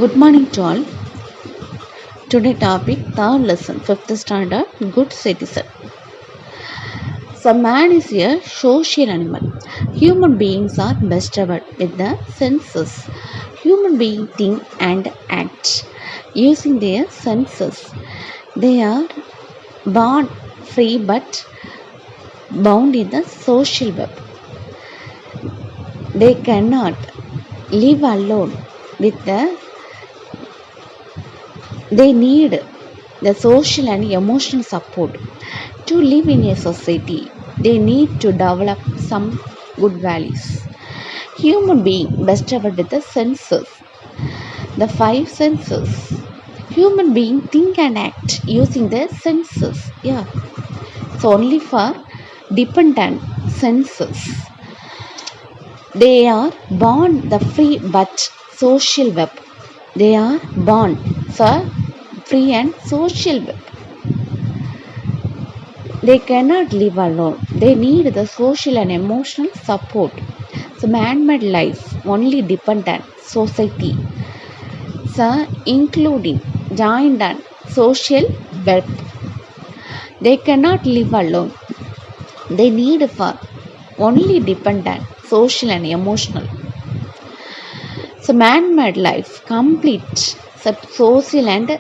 Good morning to all. Today topic third lesson, fifth standard, good citizen. So man is a social animal. Human beings are best ever with the senses. Human beings think and act using their senses. They are born free but bound in the social web. They cannot live alone with they need the social and emotional support to live in a society. They need to develop some good values. Human being best ever with the senses, the five senses. Human being think and act using their senses. Yeah, it's only for dependent senses. They are born the free but social web. They are born for free and social web. They cannot live alone. They need the social and emotional support. So man-made life only dependent society. So including joint and social web. They cannot live alone. They need for only dependent social and emotional. So man-made life complete social and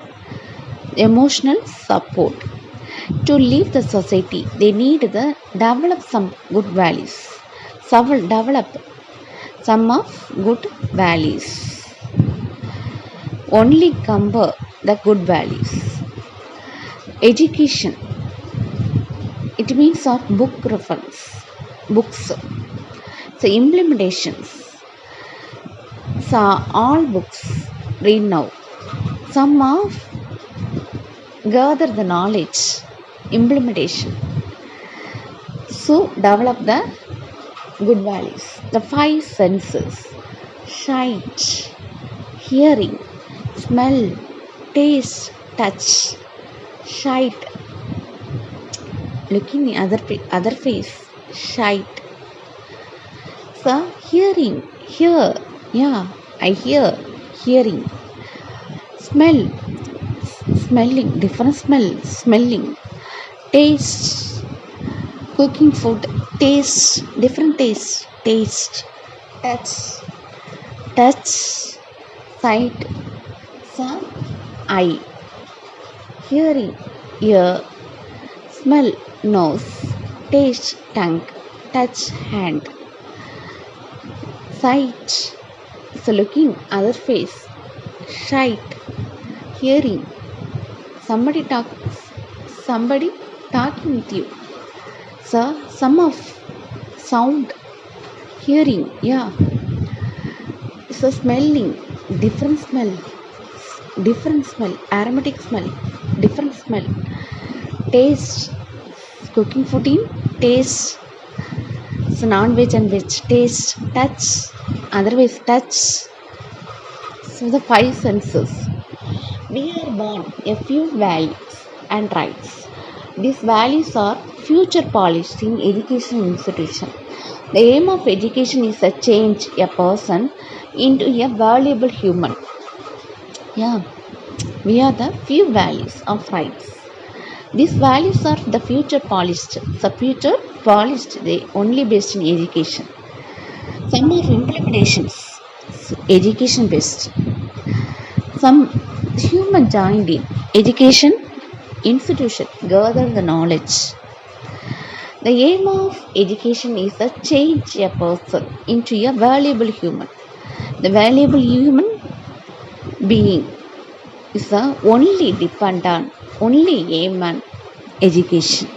emotional support. To live the society, they need the develop some good values. Develop some of good values. Only cover the good values. Education. It means of book reference. Books. So implementations. So all books read now. Some of gather the knowledge. Implementation. So develop the good values. The five senses: sight, hearing, smell, taste, touch. Sight, looking the other face. Sight. So hearing, hear. Yeah, I hear. Hearing. Smell, smelling. Different smell. Smelling. Taste, cooking food. Taste, different taste. Taste. Touch, touch. Sight, sound. Eye. Hearing, ear. Smell, nose. Taste, tongue. Touch, hand. Sight, so looking other face. Sight, hearing. Somebody talking with you. So some of sound, hearing. Yeah. So smelling, different smell. Different smell, aromatic smell, different smell. Taste, cooking food in taste. So non-veg and veg. Taste, touch, otherwise touch. So the five senses. We are born a few values and rights. These values are future polished in education institution. The aim of education is to change a person into a valuable human. Yeah, we are the few values of rights. These values are the future polished. The future polished, they only based in education. Some are implementations, education based. Some human joined in education institution, gather the knowledge. The aim of education is to change a person into a valuable human. The valuable human being is the only dependent, only aim on education.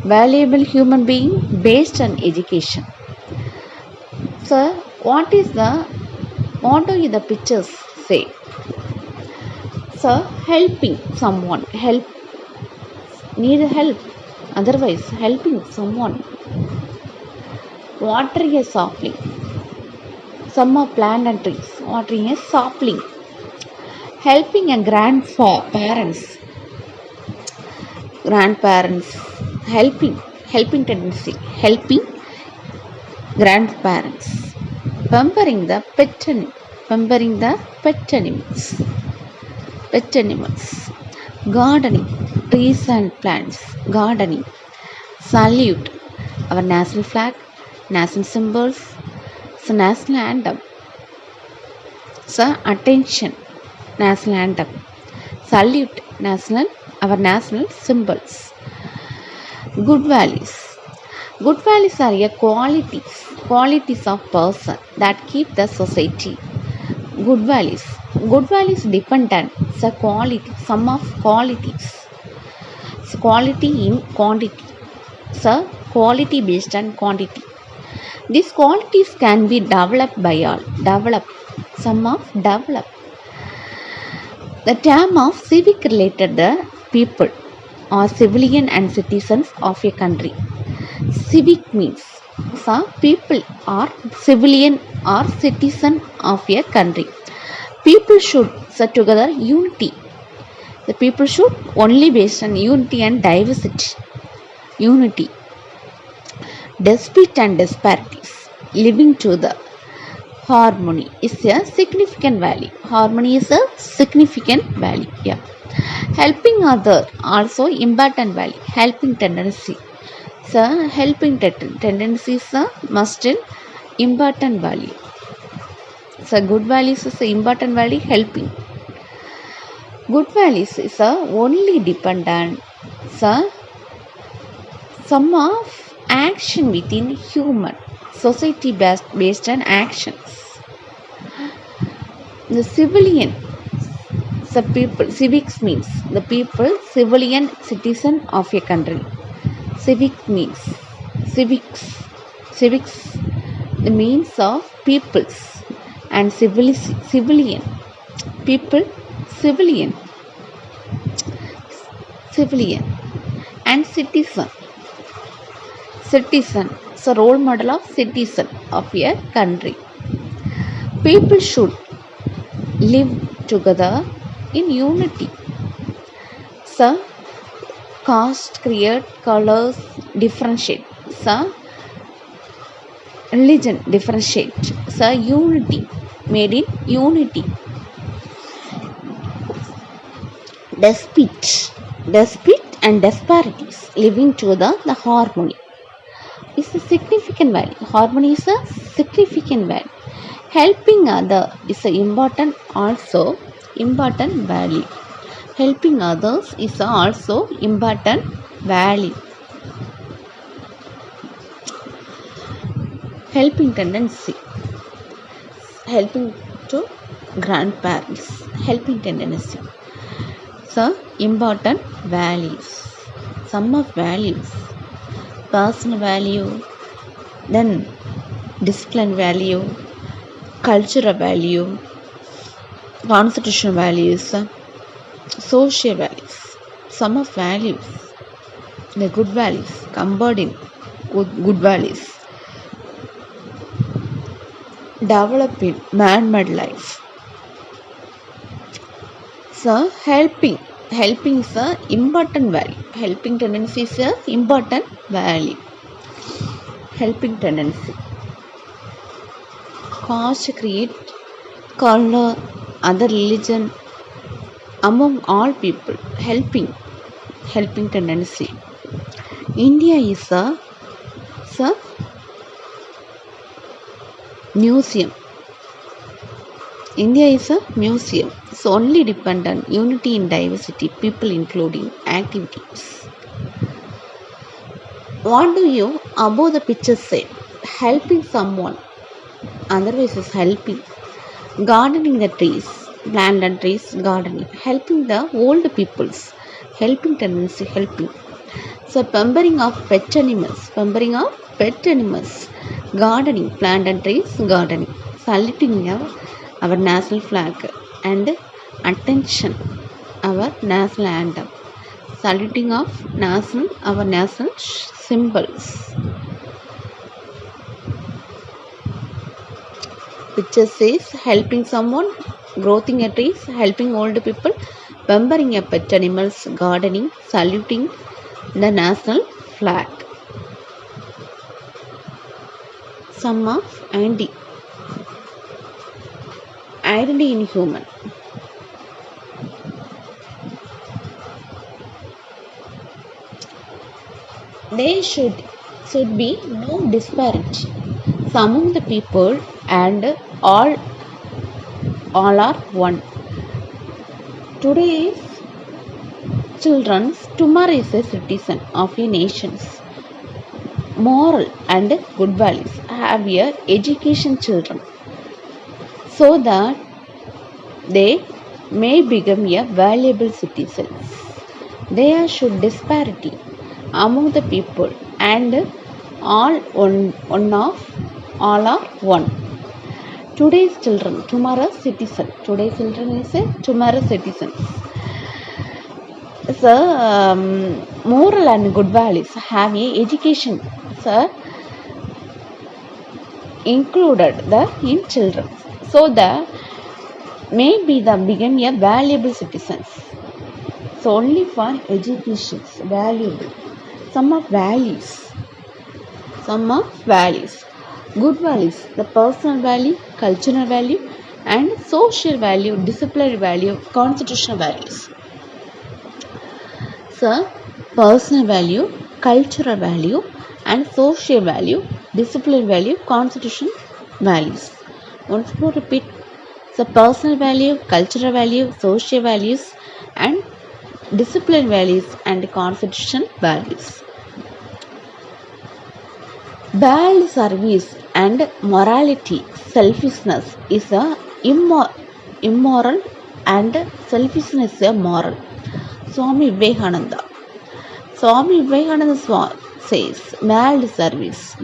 Valuable human being based on education. So what do the pictures say? So helping someone, need help, otherwise helping someone. Watering a sapling. Some are plant and trees. Watering a sapling. Helping a grandparents. Helping tendency. Helping grandparents. pampering the pampering the pet animals. Pet animals. Gardening, trees and plants. Gardening. Salute, our national flag, national symbols, so national anthem. So attention, national anthem. Salute, national, our national symbols. Good values. Good values are a qualities of person that keep the society. Good values. Good values depend on the quality, sum of qualities. So quality in quantity. So quality based on quantity. These qualities can be developed by all. Develop. Sum of develop. The term of civic related the people or civilian and citizens of a country. Civic means some people are civilian or citizen of a country. People should set together unity. The people should only based on unity and diversity. Unity. Dispute and disparities. Living to the harmony is a significant value. Harmony is a significant value. Yeah. Helping other also important value. Helping tendency. So helping tendency is a must and important value. So good values is a important value. Helping. Good values is a only dependent. So sum of action within human society based on actions. The civilian, the people, civics means the people, civilian citizen of a country. Civic means civics the means of peoples and civilian people, civilian and citizen. So role model of citizen of a country. People should live together in unity. So caste, creed, colors differentiate. So religion differentiate. So unity, made in unity. Dispute and disparities, living together the harmony is a significant value. Harmony is a significant value. Helping other is an important value. Helping others is also important value. Helping tendency. Helping to grandparents. Helping tendency. So important values. Sum of values. Personal value, then discipline value, cultural value, constitutional values, social values. Sum of values, the good values combined in good values. Developing man-made life. So helping is a important value. Helping tendency is a important value. Helping tendency. Caste, creed, color, other religion, among all people. Helping tendency. India is a museum. India is a museum. So only dependent unity in diversity, people including activities. What do you above the picture say? Helping someone. Otherwise is helping. Gardening the trees. Plant and trees, gardening. Helping the old peoples. Helping tendency, helping. So pampering of pet animals. Pampering of pet animals. Gardening, plant and trees, gardening. Saluting our national flag and attention, our national anthem. Saluting of our national symbols. Picture says helping someone, growing a trees, helping old people, pampering a pet animals, gardening, saluting the national flag. Sum of Andy. identity in human. There should be no disparity among the people, and all all are one. Today's children, tomorrow is a citizen of a nation's moral and good values. Have a education children so that they may become a valuable citizens. There should disparity among the people, and one of all are one. Today's children, tomorrow's citizen. Today's children is a tomorrow's citizens. So, moral and good values have a education, so included in children, so that maybe they become a valuable citizens. So only for education, valuable. Some of values. Good values, the personal value, cultural value, and social value, disciplinary value, constitutional values. So, personal value, cultural value, and social value, disciplinary value, constitutional values. Once more repeat. So, personal value, cultural value, social values, and discipline values, and constitutional values. Bad service and morality, selfishness is a immoral, and selfishness is a moral. Swami Vivekananda says world service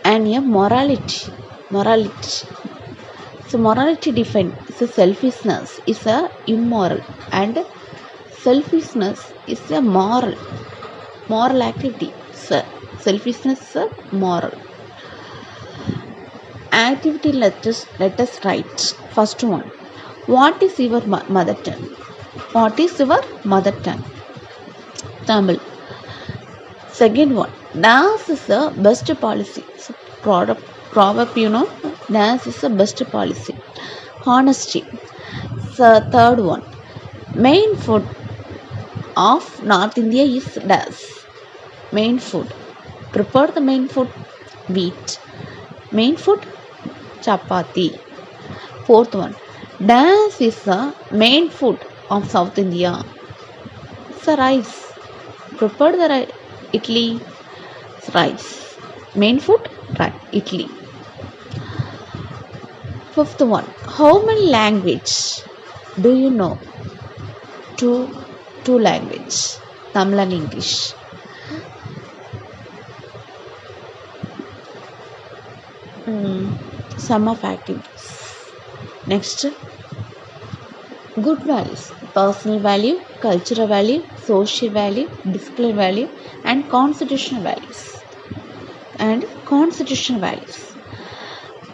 and a morality. So morality defined is a selfishness is a immoral, and selfishness is a moral activity. So selfishness is a moral activity. Let us write. First one, what is your mother tongue? What is your mother tongue? Tamil. Second one, dance is the best policy. So proverb, dance is the best policy. Honesty. So third one, main food of North India is dance. Main food. Prepare the main food, wheat. Main food, chapati. Fourth one, dance is the main food of South India. It's a rice. Prepare the idli, rice. Main food, idli. Fifth one, how many language do you know? Two language, Tamil and English. Some of activities. Next, good values, personal value, cultural value, social value, discipline value, and constitutional values.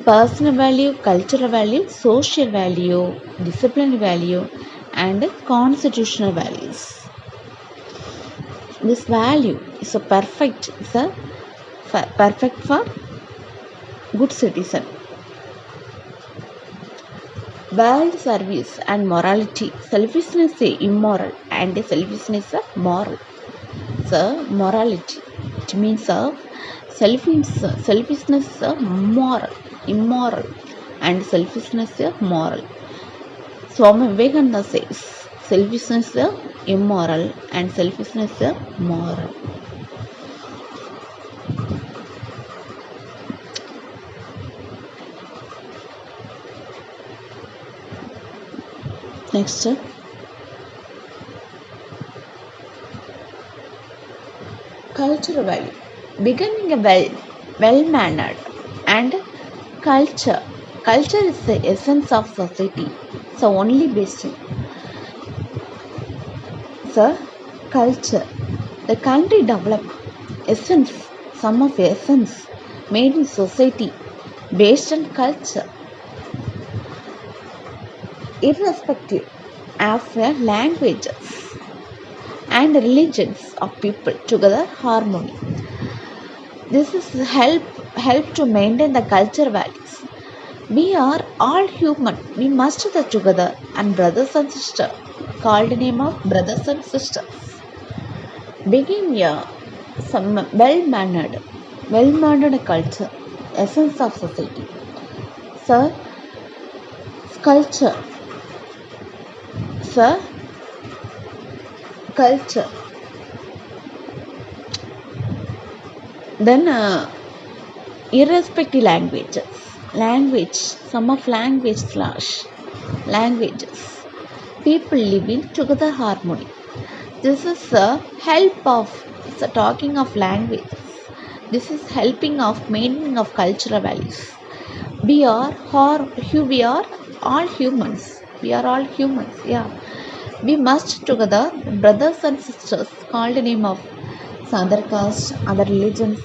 Personal value, cultural value, social value, discipline value, and constitutional values. This value is perfect for good citizen. World service and morality. Selfishness is immoral, and selfishness is moral. So morality, it means selfishness is immoral, and selfishness is moral. Swami Vivekananda says selfishness is immoral and selfishness is moral. Next, cultural value. Becoming a well-mannered, and culture. Culture is the essence of society. So only based on culture. The country developed essence, some of essence made in society based on culture. Irrespective of the languages and religions of people, together harmony. This is help to maintain the culture values. We are all human. We must the together and brothers and sisters. Called name of brothers and sisters. Begin a some well-mannered culture, essence of society. Sir, culture. Sir, culture. Then irrespective languages. Language. Some of language slash languages. People live in together harmony. This is a help of the talking of languages. This is helping of maintaining of cultural values. We are all humans. We are all humans. Yeah. We must together brothers and sisters called the name of other caste, other religions,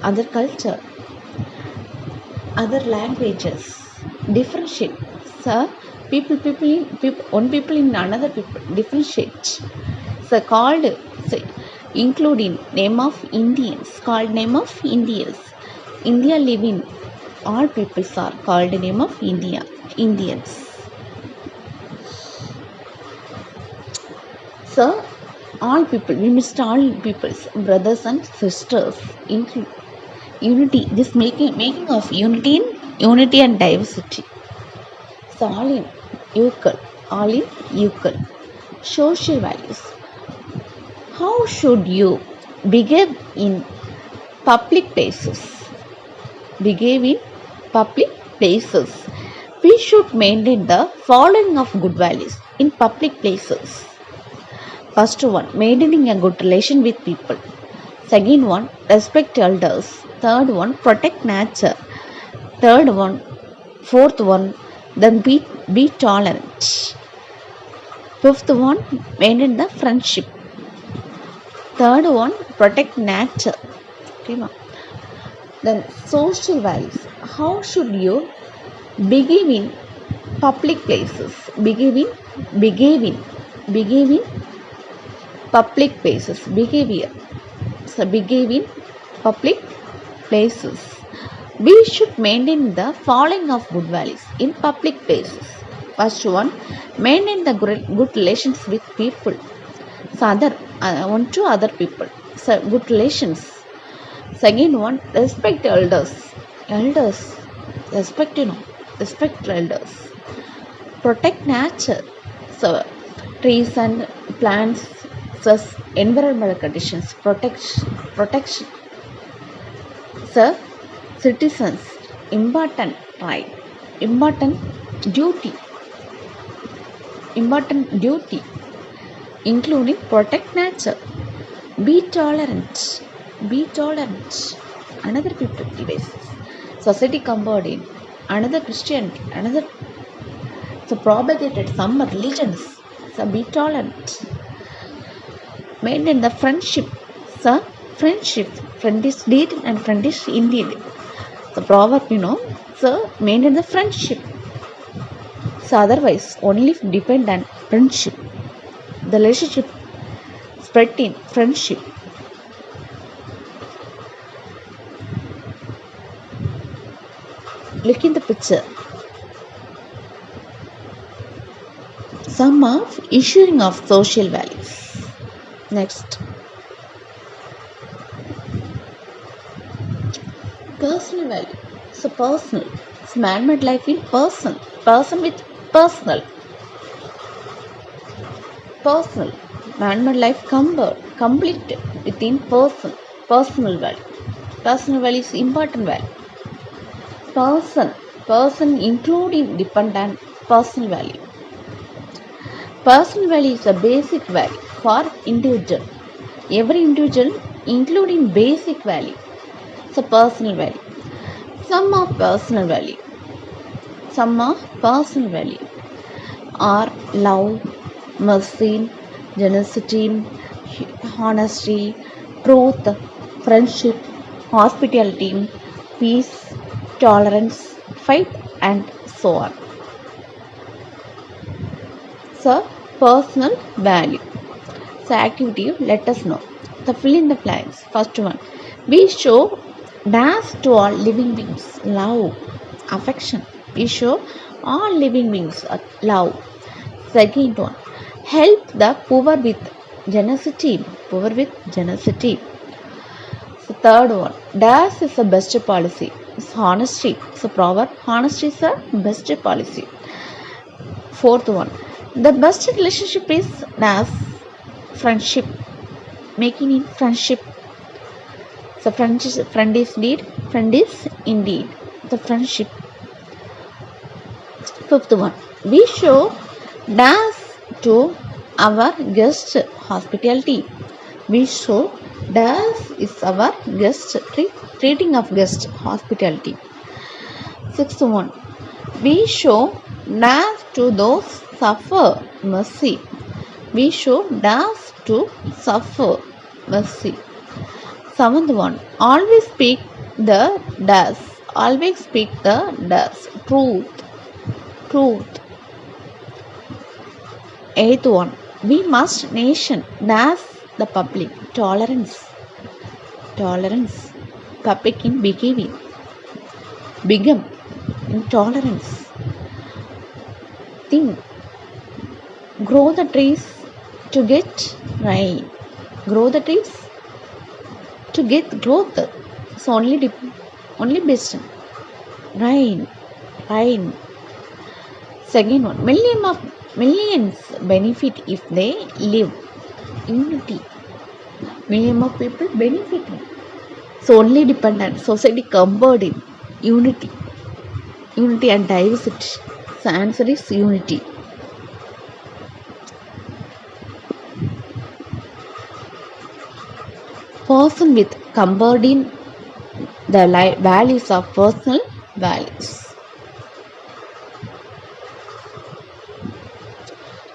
other culture, other languages, differentiate. So one people in another people differentiate. So called so including name of Indians, called name of Indians. India living all peoples are called name of India, Indians. So all people, we must all peoples, brothers and sisters, include unity. This making of unity and diversity. So all in equal. Social values. How should you behave in public places? Behave in public places. We should maintain the following of good values in public places. First one, maintaining a good relation with people. Second one, respect elders. Third one, protect nature. Third one, fourth one, then be tolerant. Fifth one, maintain the friendship. Third one, protect nature. Okay, ma? Then social values. How should you behave in public places? Behave in public places. Behavior. So behave in public places. We should maintain the following of good values in public places. First one, maintain the good relations with people. So one to other people. So good relations. Second one, respect elders. Elders, respect respect elders. Protect nature. So trees and plants, plus environmental conditions. Protection. So citizens, important right, important duty, including protect nature. Be tolerant. Another people devices. Society compared in another Christianity, another so propagated some religions. So be tolerant. Maintain the friendship. So friendship. Friend is deed and friend is indeed. The proverb, so maintain the friendship. So otherwise, only depend on friendship. The relationship spread in friendship. Look in the picture. Some of issuing of social values. Next. Personal value. So personal. It's man-made life in person. Person with personal. Personal. Man-made life complete within person. Personal value. Personal value is important value. Person including dependent personal value. Personal value is a basic value for individual. Every individual including basic value. So personal value. Some of personal value are love, mercy, generosity, honesty, truth, friendship, hospitality, peace, tolerance, faith, and so on. So, personal value. So, activity, let us know. The fill in the blanks. First one. We show dash to all living beings. Love. affection. We show all living beings love. Second one, help the poor with generosity. Poor with generosity. So third one, dash is the best policy. It's honesty. So proverb, honesty is the best policy. Fourth one, the best relationship is dash friendship. Making in friendship. So friend is indeed, friend is indeed the friendship. Fifth one, we show dash to our guest hospitality. We show dash is our guest treating of guest hospitality. Sixth one, we show dash to those suffer mercy. We show dash to suffer mercy. Seventh one, always speak the dash. Always speak the dash. Truth. Truth. Eighth one, we must nation dash the public. Tolerance. Tolerance. Public in behavior. Become intolerance. Think. Grow the trees to get rain. Grow the trees to get growth. So only based on rain. Rain. Second one, millions benefit if they live. Unity. Million of people benefiting. So only dependent. Society covered in unity. Unity and diversity. So answer is unity. Person with covered in the values of personal values.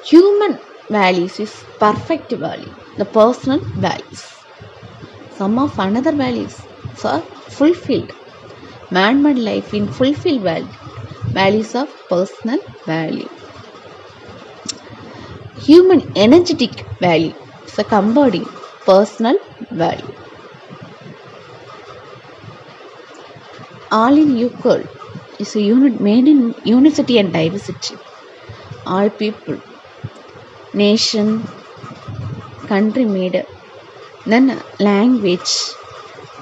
Human values is perfect value. The personal values. Some of another values are fulfilled. Man-made life in fulfilled value. Values of personal value. Human energetic value is a combined personal value. All in equal is a unit made in unity and diversity. All people, nation, country made, then language,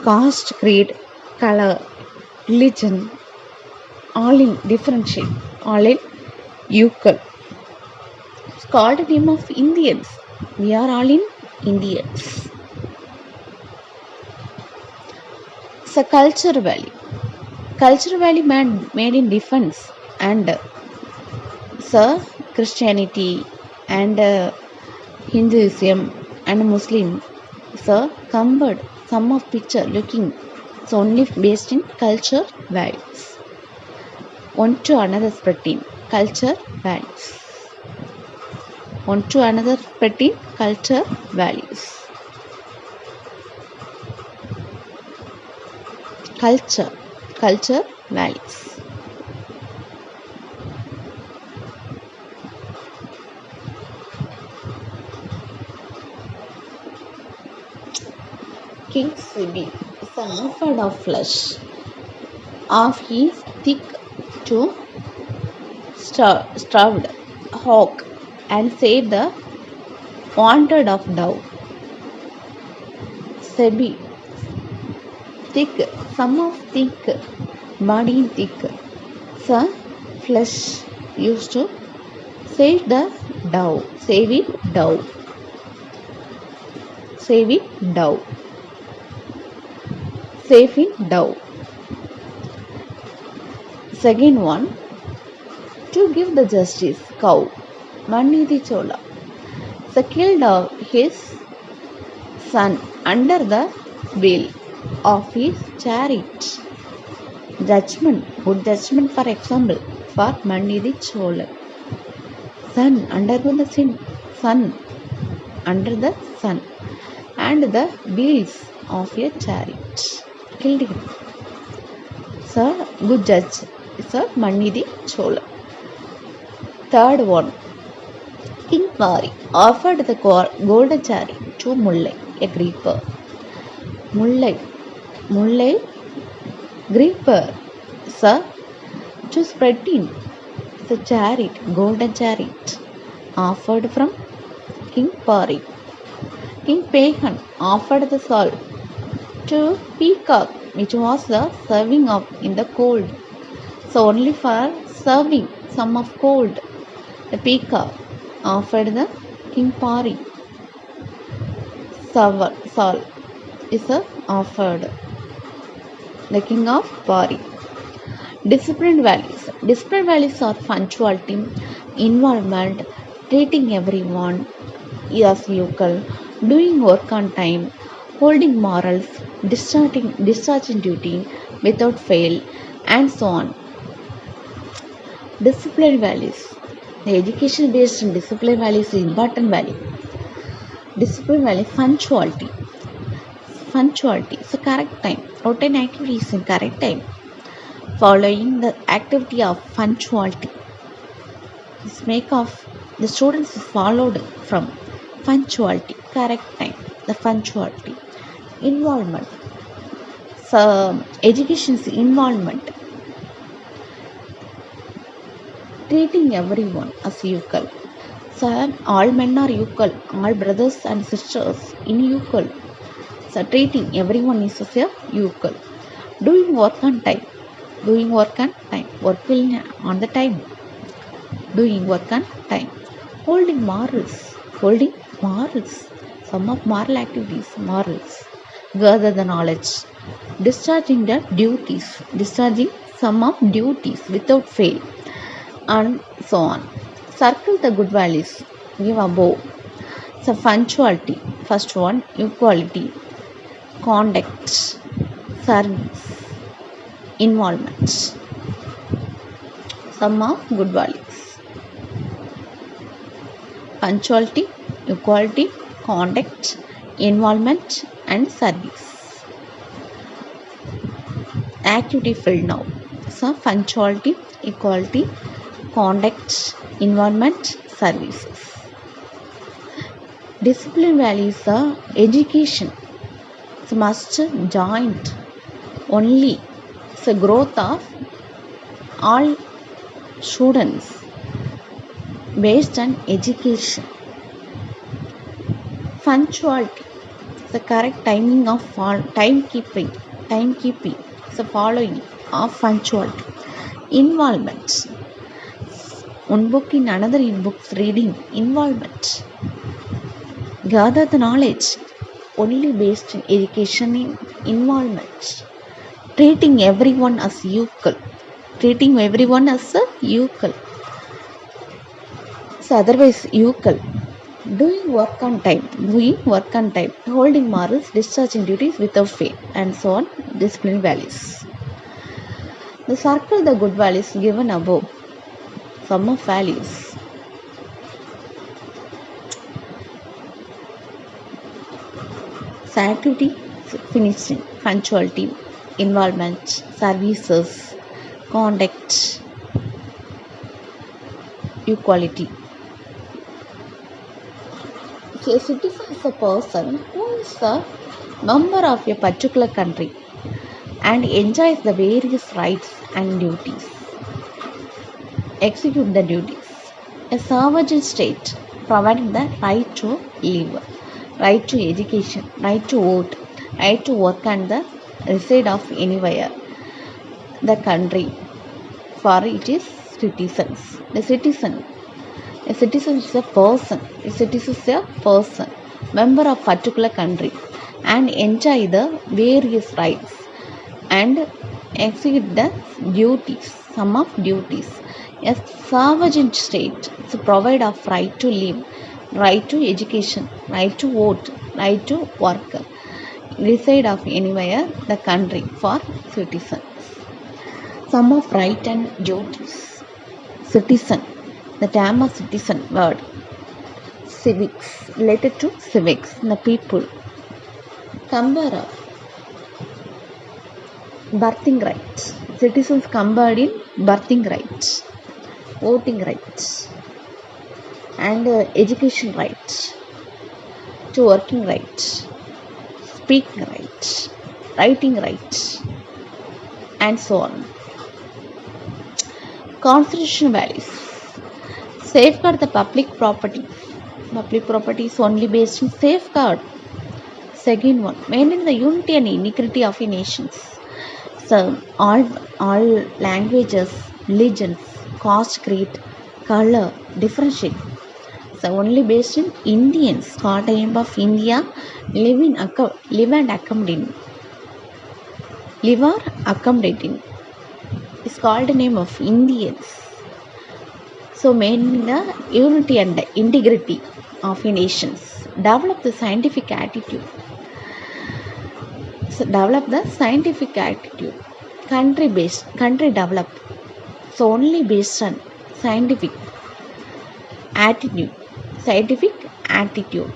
caste, creed, color, religion, all in differentiate, all in equal. It's called the name of Indians. We are all in Indians. It's a culture value. Culture value made in defense and so Christianity and Hinduism and Muslim. So combined some of picture looking. It's only based in culture values. One to another spreading culture values. One to another spreading culture values. Culture values. King Sibi is a method of flesh of his thick to starved hawk and save the wanted of dove. Sebi, thick, some of thick, body thick, so flesh used to save the dove, save it dove, save it dove, save it dove. Second one, to give the justice, cow, Manidi Chola, so killed of his son under the wheel of his chariot. Judgment, good judgment for example, for Manidi Chola. Son, undergo the sin, son, under the sun, and the wheels of a chariot. Killed him. So, good judge. Sir, Manidi Chola. Third one, King Mari offered the golden chariot to Mullai, a grieper. Mullai, grieper. Sir, to spread in. The chariot, golden chariot, offered from King Pari. King Pagan offered the soul to peacock, which was the serving of in the cold. So only for serving some of cold, the peacock offered the King Pari. Saul is offered the king of Pari. Discipline values. Discipline values are punctuality, involvement, treating everyone as equal, doing work on time, holding morals, discharging duty without fail, and so on. Discipline values. The education based on discipline values is important value. Discipline value, punctuality. Punctuality is a correct time. Routine activities in correct time. Following the activity of punctuality. This make of the students is followed from punctuality, correct time, the punctuality. Involvement. So education's involvement. Treating everyone as equal. So all men are equal, all brothers and sisters in equal. So treating everyone is as equal. Doing work on time. Doing work on time. Work will on the time. Doing work on time. Holding morals. Holding morals. Some of moral activities, morals. Gather the knowledge. Discharging the duties. Discharging some of duties without fail. And so on. Circle the good values. Give above. So punctuality. First one, equality. Conduct. Service. Involvement. Some of good values. Punctuality, equality, conduct, involvement, and service. Activity filled now. So punctuality, equality, conduct, involvement, services. Discipline values are education. So must joint only. So growth of all students based on education. Punctuality, the correct timing of timekeeping, the following of punctuality. Involvement, one book in another in books reading, involvement. Gather the knowledge, only based on education in involvement. Treating everyone as equal, treating everyone as equal. So otherwise equal. Doing work on time, holding morals, discharging duties without fail, and so on. Discipline values. The circle the good values given above. Sum of values. So activity finishing, punctuality, involvement, services, conduct, equality. So a citizen is a person who is a member of a particular country and enjoys the various rights and duties. Execute the duties. A sovereign state providing the right to live, right to education, right to vote, right to work and the reside of anywhere the country, for it is citizens. A citizen is a person. A citizen is a person, member of particular country, and enjoy the various rights and execute the duties, some of duties. A sovereign state to provide of right to live, right to education, right to vote, right to work, reside of anywhere the country for citizens. Some of right and duties. Citizen, the term of citizen word. Civics, related to civics, the people. Conferrer, birthing rights. Citizens conferred in birthing rights, voting rights, and education rights, to working rights, speaking rights, writing rights, and so on. Constitutional values. Safeguard the public property. Public property is only based in safeguard. Second one, maintain the unity and integrity of the nations. So all languages, religions, caste, creed, color, differentiate. So only based in Indians, called the name of India, live and accommodate. Live or accommodating is called the name of Indians. So maintain the unity and the integrity of the nations. Develop the scientific attitude. So develop the scientific attitude. Country develop. So only based on scientific attitude. Scientific attitude.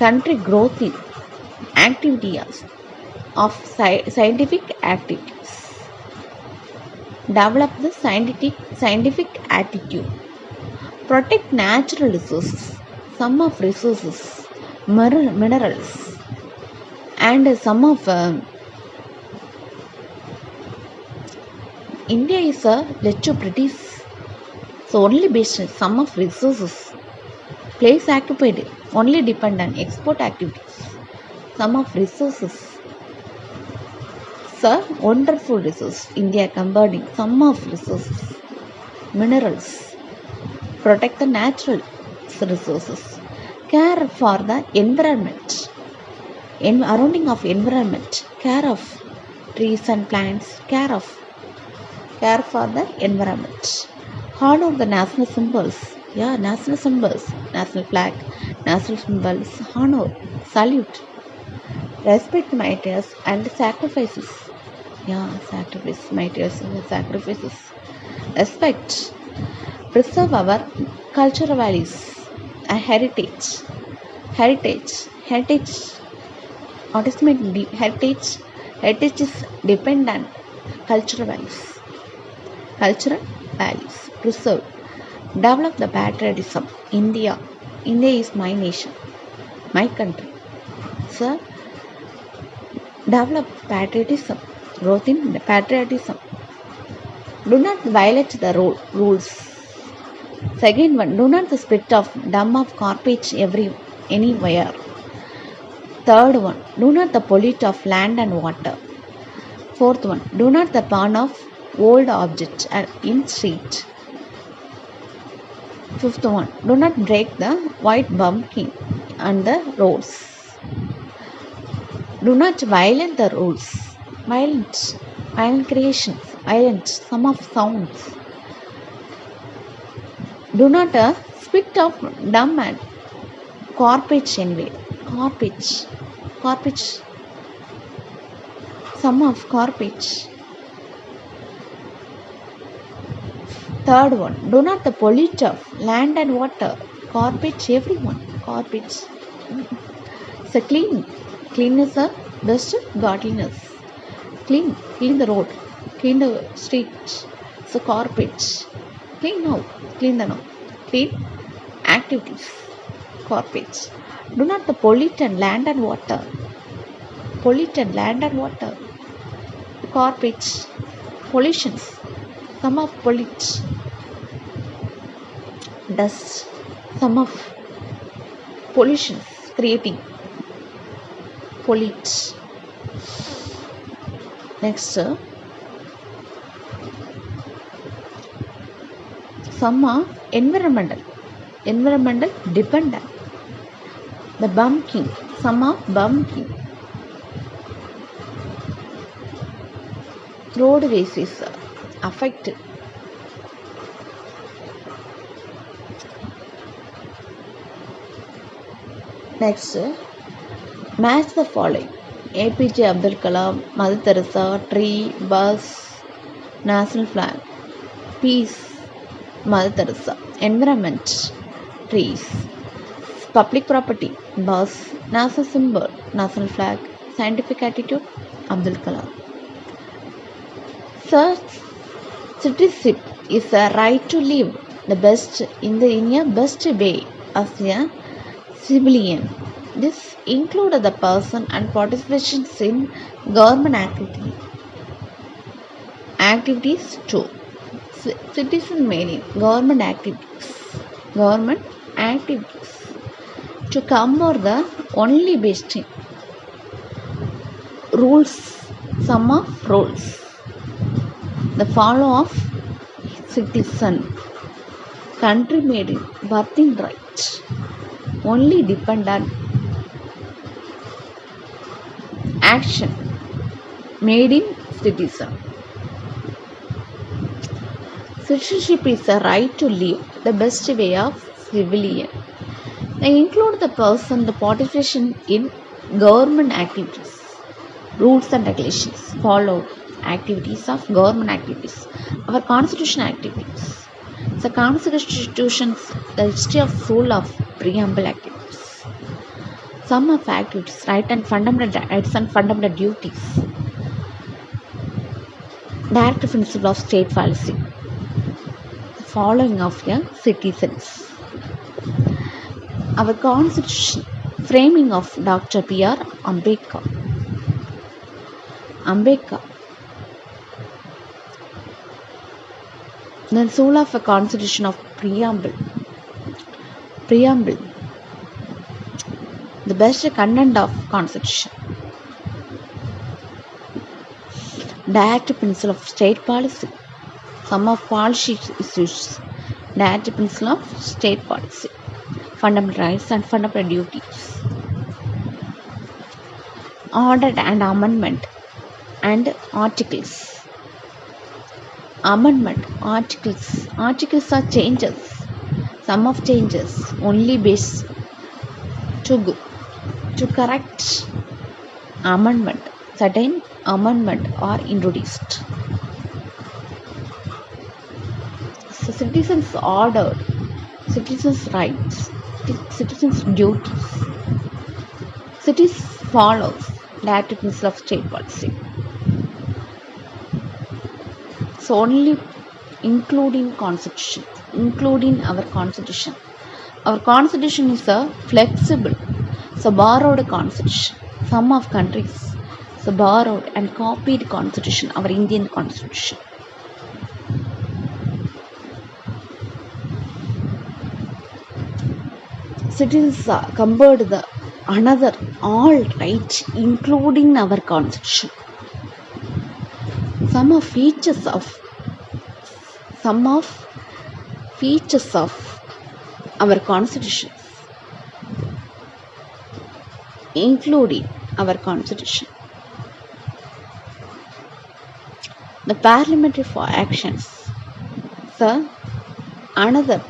Country growth in activities of scientific activities. Develop the scientific attitude. Protect natural resources. Some of resources, minerals, and some of India is a little pretty. So only based on some of resources, place occupied only depend on export activities. Some of resources, sir, wonderful resource. India combining some of resources, minerals. Protect the natural resources. Care for the environment. Surrounding of environment. Care of trees and plants. Care for the environment. Honor the national symbols. Yeah, national symbols. National flag, national symbols. Honor, salute. Respect martyrs and sacrifices. Yeah, sacrifices. Respect. Preserve our cultural values and heritage. What is my heritage? Heritage is dependent cultural values. Preserve. Develop the patriotism. India is my nation, my country. So, develop patriotism. Growth in patriotism. Do not violate the rules. Second one, do not the spit of dump of garbage anywhere. Third one, do not the pollute of land and water. Fourth one, do not the burn of old objects in street. Fifth one, do not break the white bumpkin on the roads. Do not violate the rules. Violent creations, some of sounds. Do not spit of dumb and garbage anyway. Garbage. Some of garbage. Third one, do not the pollute of land and water. Garbage, everyone. Garbage. So clean. Cleanness is best godliness. Clean the road. Clean the street. So garbage. Clean now. Clean activities. Garbage. Do not the pollute land and water. Garbage. Pollutions. Some of pollute. Dust. Some of pollutions creating. Pollute. Next. Some are environmental dependent. The bumpkin. Some are bumpkin. Roadways is affected. Next, match the following: APJ Abdul Kalam, Mother Teresa, tree, bus, national flag, peace, Mother Teresa, environment, trees, public property, bus, national symbol, national flag, scientific attitude, Abdul Kalam. Citizenship is a right to live the best in a best way as a civilian. This includes the person and participations in government activity. activities too. Citizen meaning government activities to come over the only based in rules, some of rules, the follow of citizen, country made in birthing right, only depend on action made in citizen. Citizenship is the right to live the best way of civilian. They include the person, the participation in government activities, rules and regulations, follow activities of government activities, our constitution activities. The constitutions, the history of soul of preamble activities. Some of activities, rights and fundamental duties. Direct principle of state policy. Following of your citizens. Our constitution, framing of Dr. B.R. Ambedkar. The soul of a constitution of preamble. The best content of constitution. Direct principle of state policy. Some of policy issues. Direct principle of state policy. Fundamental rights and fundamental duties. Order and amendment and articles. Articles are changes. Some of changes only based to correct amendment. Certain amendment are introduced. So citizens ordered, citizens rights, citizens duties. Cities follows direct principle of state policy. So only including constitution, including our constitution. Our constitution is a flexible, so borrowed constitution. Some of countries, so borrowed and copied constitution, our Indian constitution. Citizens compared the another all rights, including our constitution. Some of features of our constitution, including our constitution. The parliamentary for actions. So another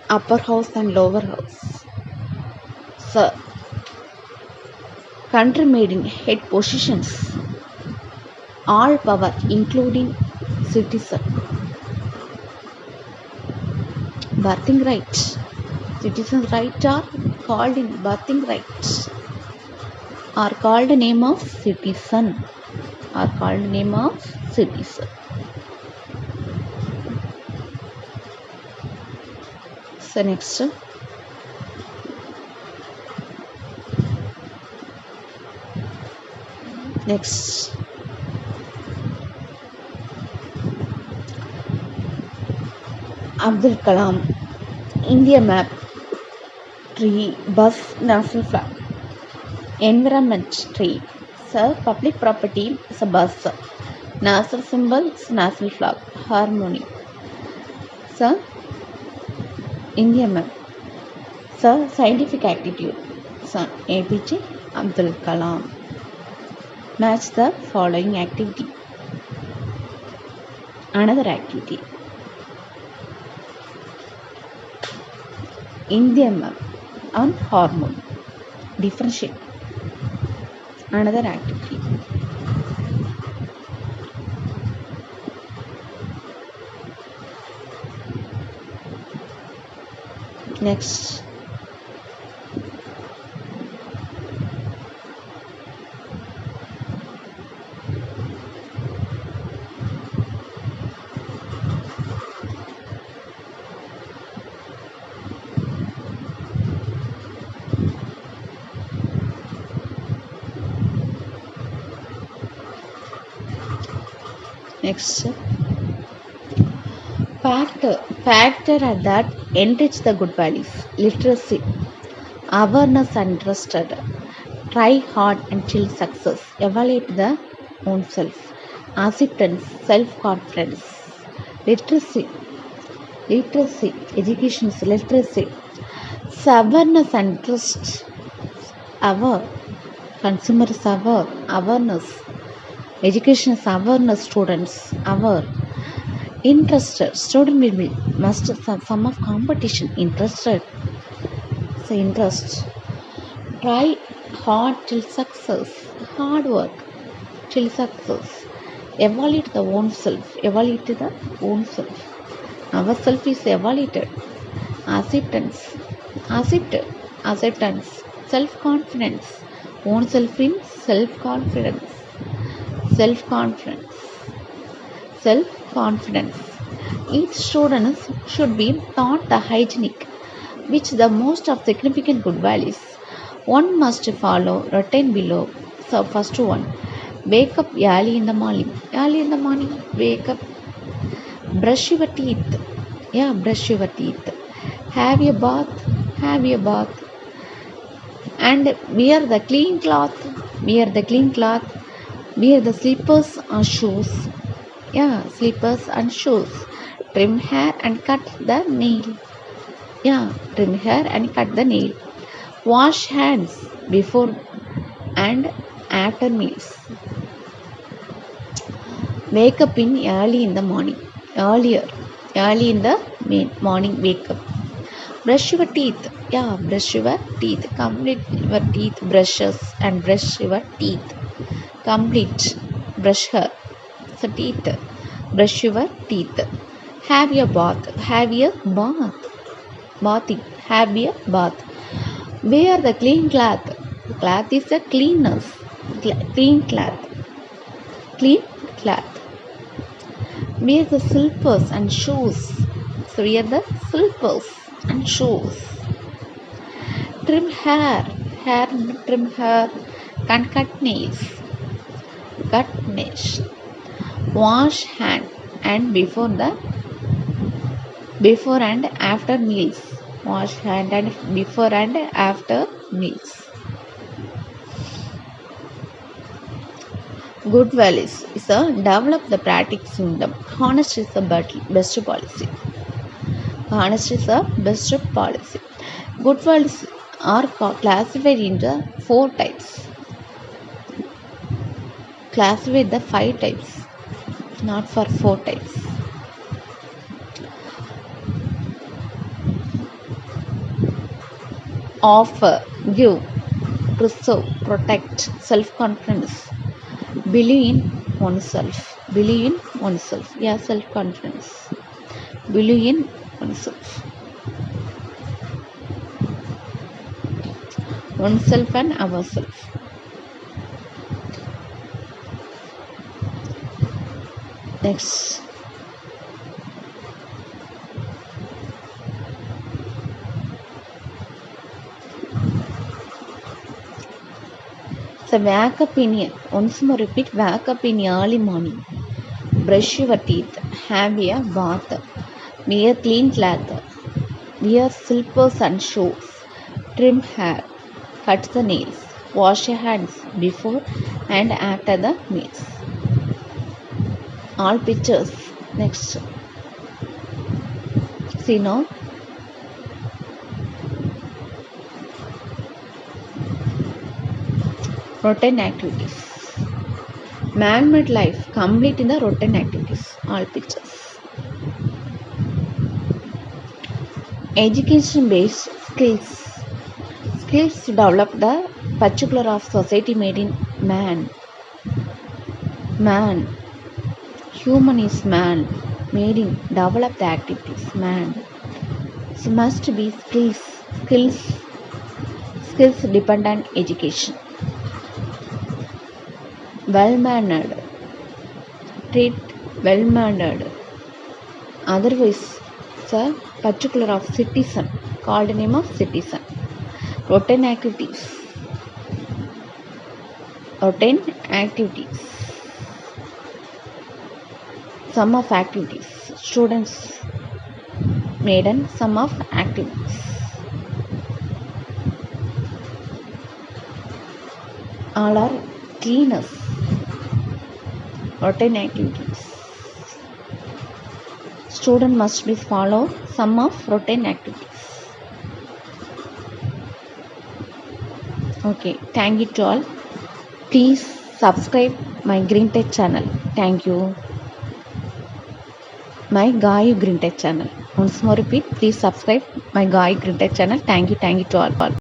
upper house and lower house. So country made in head positions. All power including citizen. Birthing rights. Citizens' rights are called in birthing rights. Are called name of citizen. So next. Abdul Kalam, India map, tree, bus, national flag. Environment, tree. So public property is a bus. National symbol is national flag. Harmony. So India map. So scientific attitude. So APJ Abdul Kalam. Match the following activity. Another activity. Indian map on hormone. Differentiate. Another activity. Next. Next, factor that enrich the good values. Literacy, awareness and trusted. Try hard until success. Evaluate the own self. Acceptance, self-confidence. Literacy, education is literacy. Awareness and trust. Aware, consumer is aware. Awareness, education is awareness. Students aware. Interested, student will be must some of competition. Interested, so interest. Try hard till success. Hard work till success. Evaluate the own self. Evaluate the own self. Our self is evaluated. Acceptance. Accepted. Acceptance. Self-confidence. Own self in self-confidence. Self-confidence. Self-confidence. Each student should be taught the hygienic, which the most of significant good values. One must follow written below. So first one, wake up early in the morning. Early in the morning, wake up, brush your teeth. Yeah, brush your teeth. Have your bath. Have your bath. And wear the clean cloth. Wear the clean cloth. Wear the slippers or shoes. Yeah, slippers and shoes. Trim hair and cut the nail. Yeah, trim hair and cut the nail. Wash hands before and after meals. Wake up in early in the morning. Early in the morning, wake up. Brush your teeth. Yeah, brush your teeth. Complete your teeth brushes and brush your teeth. Complete. Brush her. So teeth. Brush your teeth. Have your bath. Have your bath. Bathing. Have your bath. Wear the clean cloth. Cloth is a cleanness. Clean cloth. Clean cloth. Wear the slippers and shoes. So wear the slippers and shoes. Trim hair. Trim hair. And cut nails. Cut nails. Wash hand and before and after meals. Wash hand and before and after meals. Good values is a develop the practice in them. Honesty is the best policy. Honesty is the best policy. Good values are classified into 4 types. Classified the 5 types, not for 4 types. Offer, give, preserve, protect, self-confidence. Believe in oneself. Believe in oneself. Yeah, self-confidence. Believe in oneself. Oneself and ourselves. Next. So wake up once more repeat, wake up in early morning. Brush your teeth. Have a bath. Wear clean cloth. Wear slippers and shoes. Trim hair. Cut the nails. Wash your hands before and after the meals. All pictures. Next. See now. Routine activities. Man-made life complete in the routine activities. All pictures. Education-based skills. Skills to develop the particular of society made in man. Man. Human is man. Made in develop the activities. Man. So must be skills dependent education. Well-mannered. Treat well-mannered. Otherwise, it's a particular of citizen. Called name of citizen. Routine activities. Routine activities. Sum of activities. Students made an sum of activities. All are cleaners. Routine activities. Student must be follow sum of routine activities. Okay, thank you to all. Please subscribe my Green Tech channel. Thank you. My Gayu Green Tech channel. Once more repeat, please subscribe my Gayu Green Tech channel. Thank you to all.